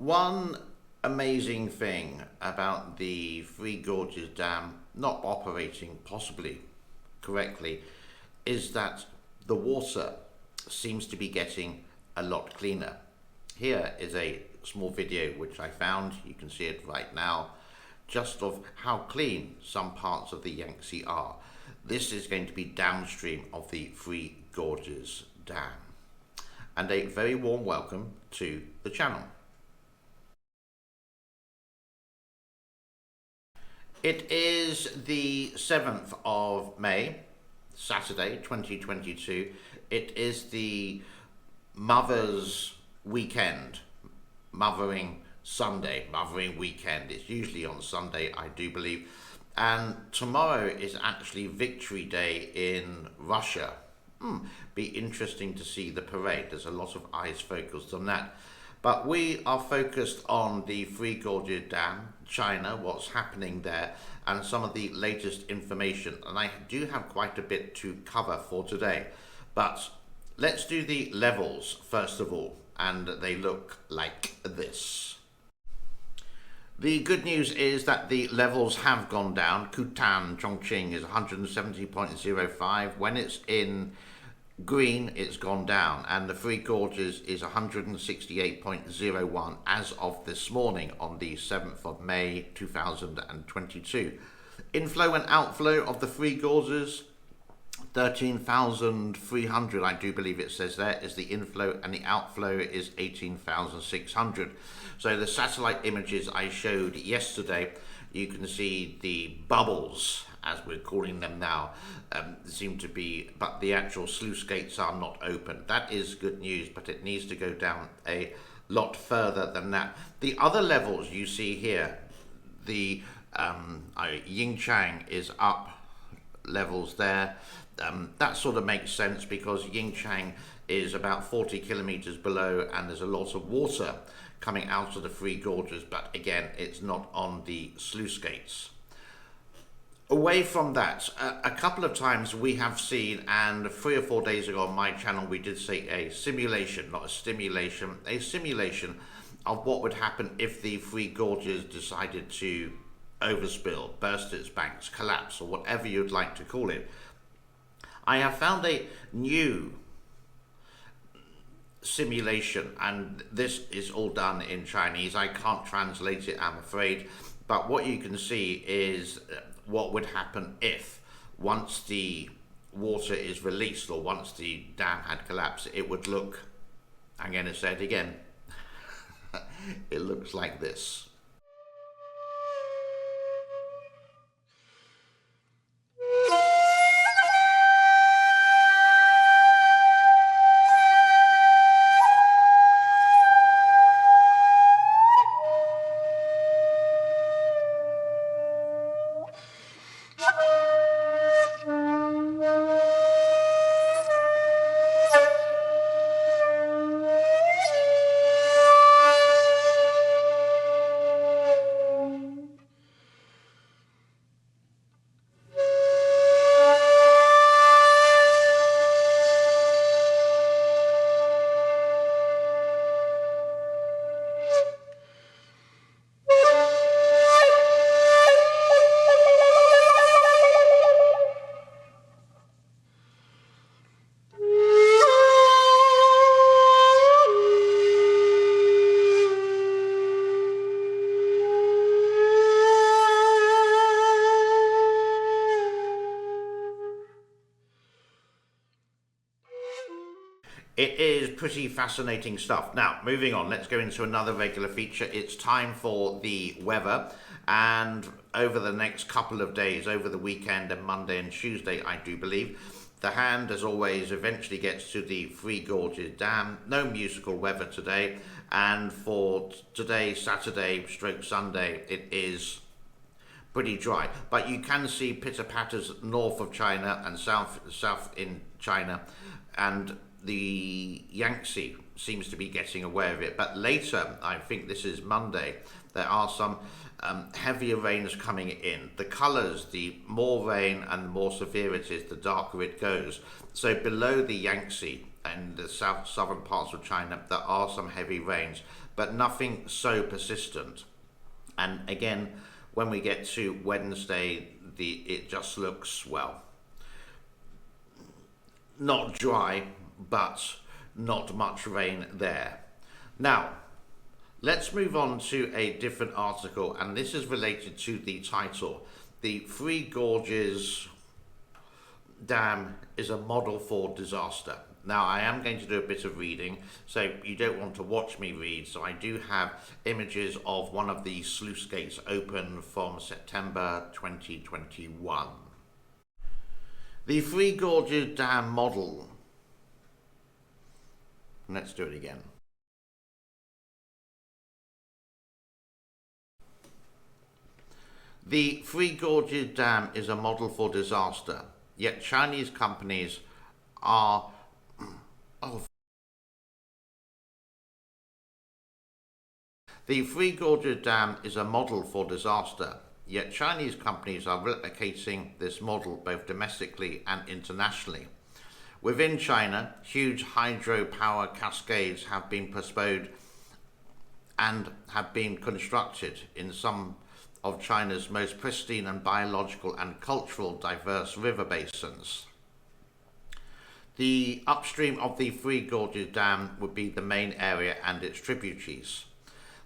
One amazing thing about the Three Gorges Dam not operating possibly correctly is that the water seems to be getting a lot cleaner. Here is a small video which I found, you can see it right now, just of how clean some parts of the Yangtze are. This is going to be downstream of the Three Gorges Dam. And a very warm welcome to the channel. It is the 7th of May, Saturday 2022. It is the Mother's Weekend, Mothering Sunday, Mothering Weekend. It's usually on Sunday, I do believe. And tomorrow is actually Victory Day in Russia. Be interesting to see the parade. There's a lot of eyes focused on that. But we are focused on the Three Gorges Dam, China, what's happening there, and some of the latest information. And I do have quite a bit to cover for today. But let's do the levels first of all, and they look like this. The good news is that the levels have gone down. Kutan, Chongqing is 170.05. When it's in green, it's gone down, and the Three Gorges is 168.01 as of this morning on the 7th of May 2022. Inflow and outflow of the Three Gorges, 13,300, I do believe it says there, is the inflow, and the outflow is 18,600. So the satellite images I showed yesterday, you can see the bubbles, as we're calling them now, seem to be, but the actual sluice gates are not open. That is good news, but it needs to go down a lot further than that. The other levels you see here, the Yingchang is up levels there. That sort of makes sense because Yingchang is about 40 kilometers below, and there's a lot of water coming out of the Three Gorges, but again, it's not on the sluice gates. Away from that, a couple of times we have seen, and 3 or 4 days ago on my channel we did say a simulation, not a stimulation, a simulation of what would happen if the Three Gorges decided to overspill, burst its banks, collapse, or whatever you'd like to call it. I have found a new simulation, and this is all done in Chinese. I can't translate it, I'm afraid, but what you can see is what would happen if, once the water is released, or once the dam had collapsed, it would look, I'm going to say it again, it looks like this. It is pretty fascinating stuff. Now, moving on, let's go into another regular feature. It's time for the weather, and over the next couple of days, over the weekend and Monday and Tuesday, I do believe, the hand, as always, eventually gets to the Three Gorges Dam. No musical weather today, and for today, Saturday stroke Sunday, it is pretty dry, but you can see pitter-patters north of China and south in China, and the Yangtze seems to be getting aware of it. But later, I think this is Monday, there are some heavier rains coming in. The colours, the more rain and the more severe it is, the darker it goes. So below the Yangtze and the southern parts of China, there are some heavy rains, but nothing so persistent. And again, when we get to Wednesday, it just looks, well, not dry, but not much rain there. Now, let's move on to a different article, and this is related to the title. The Three Gorges Dam is a model for disaster. Now, I am going to do a bit of reading, so you don't want to watch me read, so I do have images of one of the sluice gates open from September 2021. The Three Gorges Dam model. Let's do it again. The Three Gorges Dam is a model for disaster, yet Chinese companies are The Three Gorges Dam is a model for disaster, yet Chinese companies are replicating this model both domestically and internationally. Within China, huge hydropower cascades have been postponed and have been constructed in some of China's most pristine and biological and cultural diverse river basins. The upstream of the Three Gorges Dam would be the main area and its tributaries.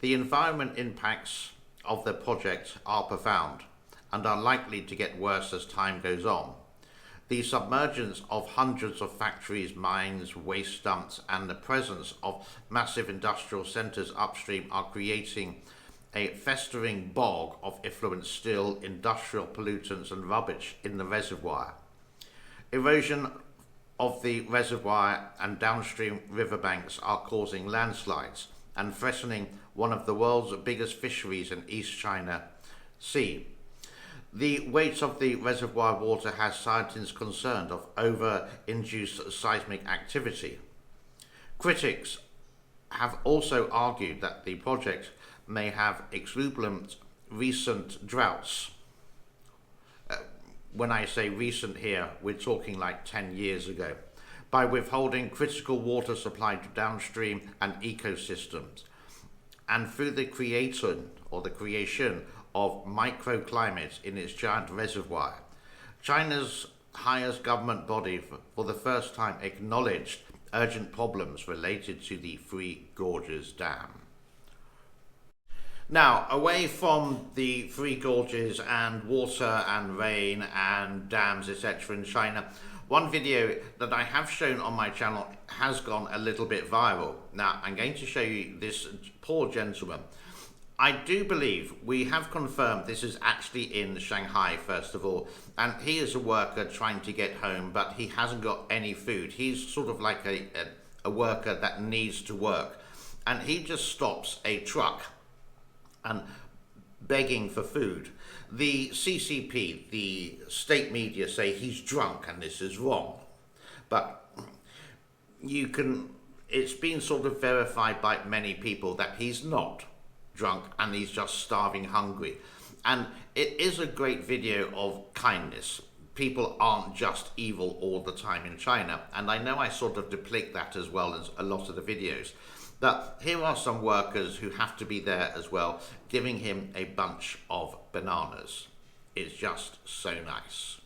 The environment impacts of the project are profound and are likely to get worse as time goes on. The submergence of hundreds of factories, mines, waste dumps, and the presence of massive industrial centres upstream are creating a festering bog of effluent still, industrial pollutants and rubbish in the reservoir. Erosion of the reservoir and downstream riverbanks are causing landslides and threatening one of the world's biggest fisheries in East China Sea. The weight of the reservoir water has scientists concerned of over-induced seismic activity. Critics have also argued that the project may have exuberant recent droughts. When I say recent here, we're talking like 10 years ago, by withholding critical water supply to downstream and ecosystems, and through the creation of microclimates in its giant reservoir. China's highest government body for the first time acknowledged urgent problems related to the Three Gorges Dam. Now, away from the Three Gorges and water and rain and dams, etc. in China, one video that I have shown on my channel has gone a little bit viral. Now, I'm going to show you this poor gentleman. I do believe we have confirmed this is actually in Shanghai, first of all, and he is a worker trying to get home, but he hasn't got any food. He's sort of like a worker that needs to work, and he just stops a truck and begging for food. The CCP, the state media, say he's drunk and this is wrong, but it's been sort of verified by many people that he's not drunk and he's just starving hungry. And it is a great video of kindness. People aren't just evil all the time in China, and I know I sort of depict that as well as a lot of the videos. But here are some workers who have to be there as well, giving him a bunch of bananas. It's just so nice.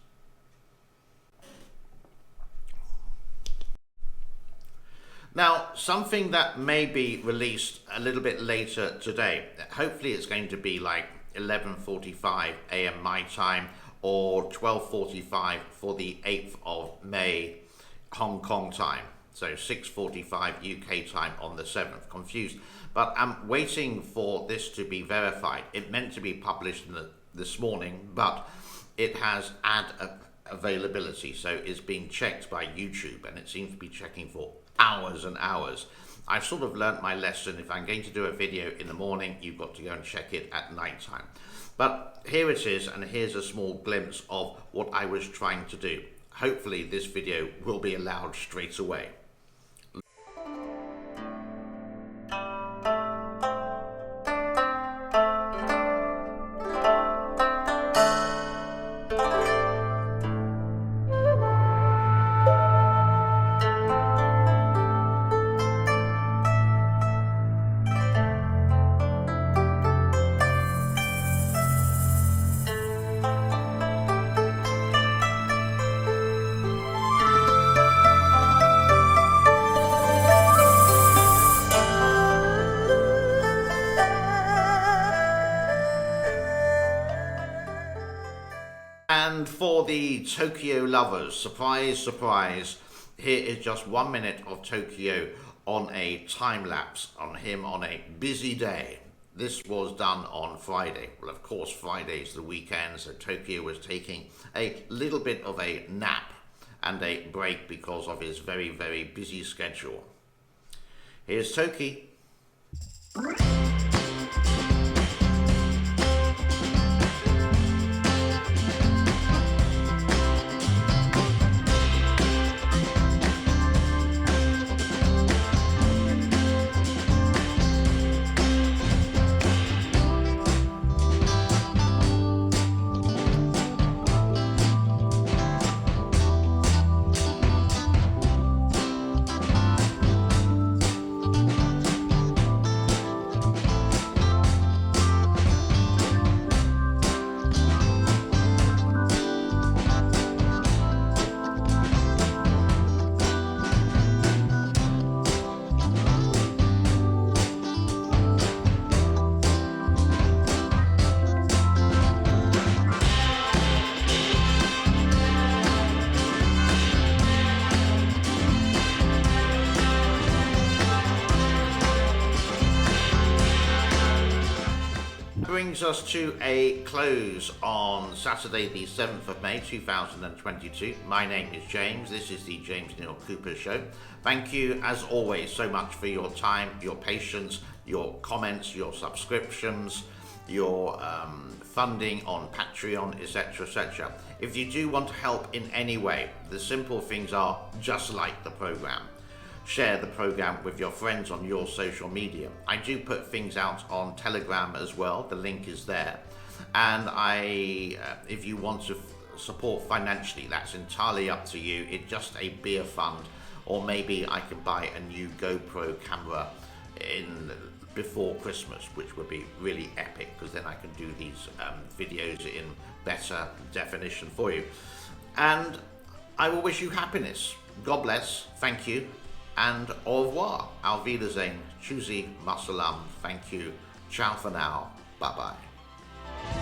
Now, something that may be released a little bit later today, hopefully it's going to be like 11:45 a.m. my time or 12:45 for the 8th of May Hong Kong time. So 6:45 UK time on the 7th. Confused, but I'm waiting for this to be verified. It meant to be published this morning, but it has ad availability, so it's been checked by YouTube, and it seems to be checking for hours and hours. I've sort of learnt my lesson. If I'm going to do a video in the morning, you've got to go and check it at night time. But here it is, and here's a small glimpse of what I was trying to do. Hopefully this video will be allowed straight away. the Tokyo lovers, surprise, surprise, here is just 1 minute of Tokyo on a time lapse on him on a busy day. This was done on Friday. Well, of course, Friday's the weekend, so Tokyo was taking a little bit of a nap and a break because of his very, very busy schedule. Here's Toki. Brings us to a close on Saturday the 7th of May 2022. My name is James. This is the James Neil Cooper Show. Thank you as always so much for your time, your patience, your comments, your subscriptions, your funding on Patreon, etc, etc. If you do want to help in any way, the simple things are just like the program. Share the program with your friends on your social media. I do put things out on Telegram as well. The link is there. And if you want to support financially, that's entirely up to you. It's just a beer fund, or maybe I can buy a new GoPro camera before Christmas, which would be really epic, because then I can do these videos in better definition for you. And I will wish you happiness. God bless. Thank you. And au revoir, auf Wiedersehen, tschüssi, masalam, thank you, ciao for now, bye bye.